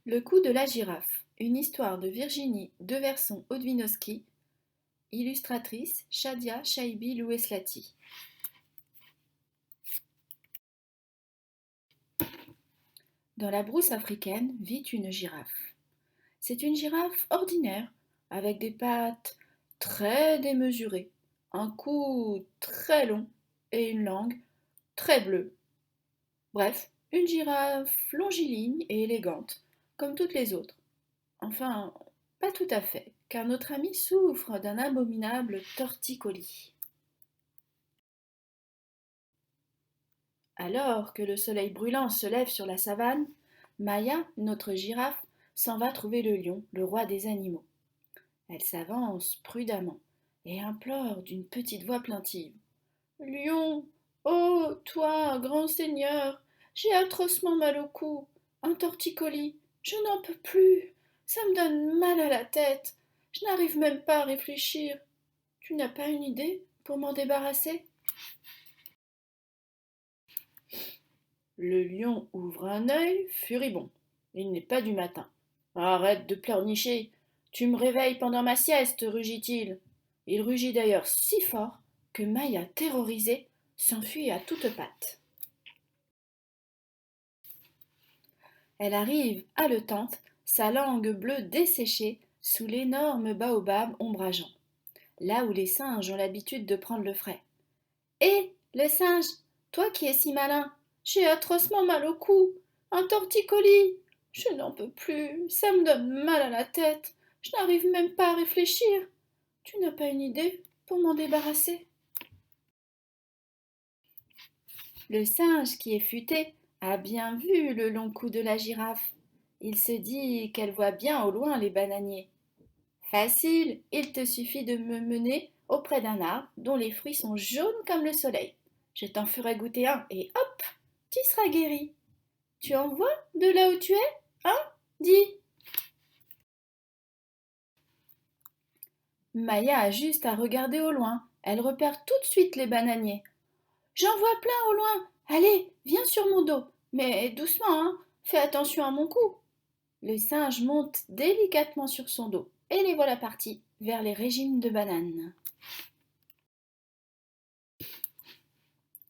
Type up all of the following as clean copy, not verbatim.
Le cou de la girafe, une histoire de Virginie Deverson-Odwinowski, illustratrice Shadia Chaibi Loueslati. Dans la brousse africaine vit une girafe. C'est une girafe ordinaire, avec des pattes très démesurées, un cou très long et une langue très bleue. Bref, une girafe longiligne et élégante, comme toutes les autres. Enfin, pas tout à fait, car notre ami souffre d'un abominable torticolis. Alors que le soleil brûlant se lève sur la savane, Maya, notre girafe, s'en va trouver le lion, le roi des animaux. Elle s'avance prudemment et implore d'une petite voix plaintive. Lion, ô toi, grand seigneur, j'ai atrocement mal au cou, un torticolis, je n'en peux plus, ça me donne mal à la tête, je n'arrive même pas à réfléchir. Tu n'as pas une idée pour m'en débarrasser? Le lion ouvre un œil furibond. Il n'est pas du matin. Arrête de pleurnicher. Tu me réveilles pendant ma sieste, rugit-il. Il rugit d'ailleurs si fort que Maya, terrorisée, s'enfuit à toutes pattes. Elle arrive, haletante, sa langue bleue desséchée, sous l'énorme baobab ombrageant, là où les singes ont l'habitude de prendre le frais. Hé, le singe, toi qui es si malin, j'ai atrocement mal au cou, un torticolis. Je n'en peux plus, ça me donne mal à la tête, je n'arrive même pas à réfléchir. Tu n'as pas une idée pour m'en débarrasser? Le singe, qui est futé, a bien vu le long cou de la girafe. Il se dit qu'elle voit bien au loin les bananiers. Facile, il te suffit de me mener auprès d'un arbre dont les fruits sont jaunes comme le soleil. Je t'en ferai goûter un et hop, tu seras guéri. Tu en vois de là où tu es, hein? Dis. Maya a juste à regarder au loin. Elle repère tout de suite les bananiers. J'en vois plein au loin. Allez, viens sur mon dos. Mais doucement, hein. Fais attention à mon cou. Le singe monte délicatement sur son dos et les voilà partis vers les régimes de bananes.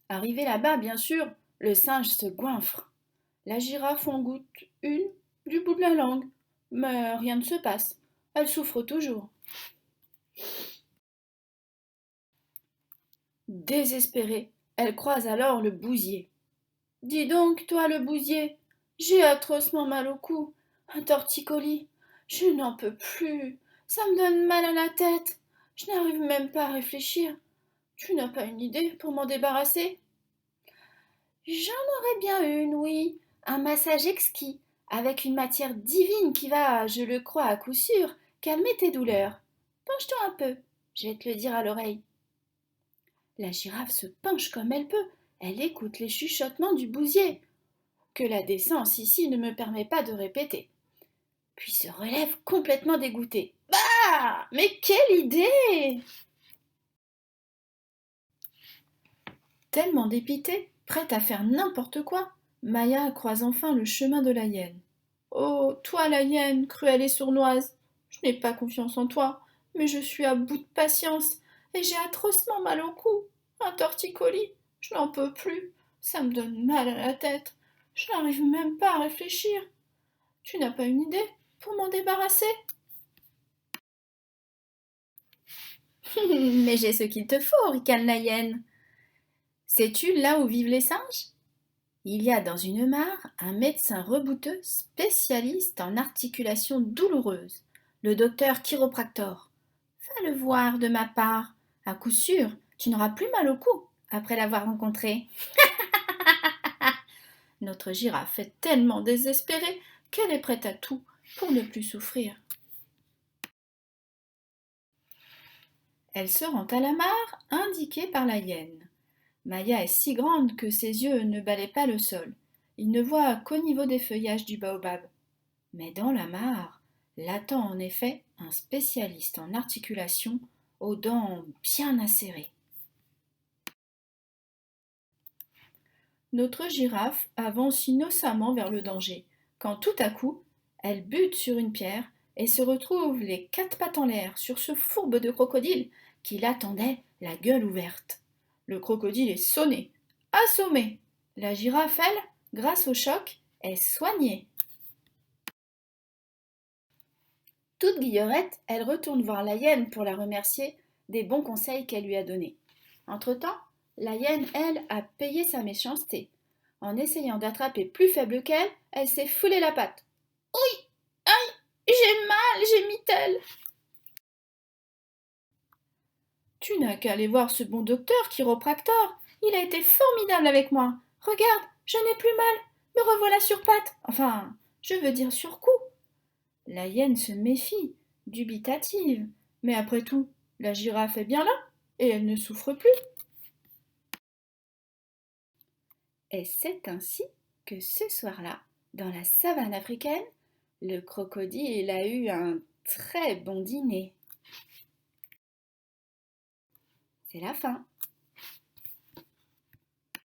Arrivé là-bas, bien sûr, le singe se goinfre. La girafe en goûte une du bout de la langue, mais rien ne se passe. Elle souffre toujours. Désespérée, elle croise alors le bousier. Dis donc, toi le bousier, j'ai atrocement mal au cou, un torticolis, je n'en peux plus, ça me donne mal à la tête, je n'arrive même pas à réfléchir. Tu n'as pas une idée pour m'en débarrasser? J'en aurais bien une, oui, un massage exquis, avec une matière divine qui va, je le crois à coup sûr, calmer tes douleurs. Penche-toi un peu, je vais te le dire à l'oreille. La girafe se penche comme elle peut, elle écoute les chuchotements du bousier, que la décence ici ne me permet pas de répéter, puis se relève complètement dégoûtée. Bah! Mais quelle idée! Tellement dépitée, prête à faire n'importe quoi, Maya croise enfin le chemin de la hyène. Oh, toi la hyène, cruelle et sournoise, je n'ai pas confiance en toi, mais je suis à bout de patience, et j'ai atrocement mal au cou. Un torticolis, je n'en peux plus, ça me donne mal à la tête, je n'arrive même pas à réfléchir. Tu n'as pas une idée pour m'en débarrasser? Mais j'ai ce qu'il te faut, ricane la hyène. Sais-tu là où vivent les singes? Il y a dans une mare un médecin rebouteux spécialiste en articulations douloureuses, le docteur chiropractor. Va le voir de ma part. À coup sûr, tu n'auras plus mal au cou après l'avoir rencontré. Notre girafe est tellement désespérée qu'elle est prête à tout pour ne plus souffrir. Elle se rend à la mare indiquée par la hyène. Maya est si grande que ses yeux ne balaient pas le sol. Ils ne voient qu'au niveau des feuillages du baobab. Mais dans la mare l'attend en effet un spécialiste en articulation aux dents bien acérées. Notre girafe avance innocemment vers le danger, quand tout à coup, Elle bute sur une pierre et se retrouve les quatre pattes en l'air sur ce fourbe de crocodile qui l'attendait la gueule ouverte. Le crocodile est sonné, assommé. La girafe, elle, grâce au choc, est soignée. Toute guillerette, elle retourne voir la hyène pour la remercier des bons conseils qu'elle lui a donnés. Entre-temps, la hyène, elle, a payé sa méchanceté. En essayant d'attraper plus faible qu'elle, elle s'est foulé la patte. Oui, aïe, j'ai mal, gémit-elle. Tu n'as qu'à aller voir ce bon docteur chiropractor. Il a été formidable avec moi. Regarde, je n'ai plus mal. Me revoilà sur pattes. Enfin, je veux dire sur cou. La hyène se méfie, dubitative. Mais après tout, la girafe est bien là, et elle ne souffre plus. Et c'est ainsi que ce soir-là, dans la savane africaine, le crocodile a eu un très bon dîner. C'est la fin.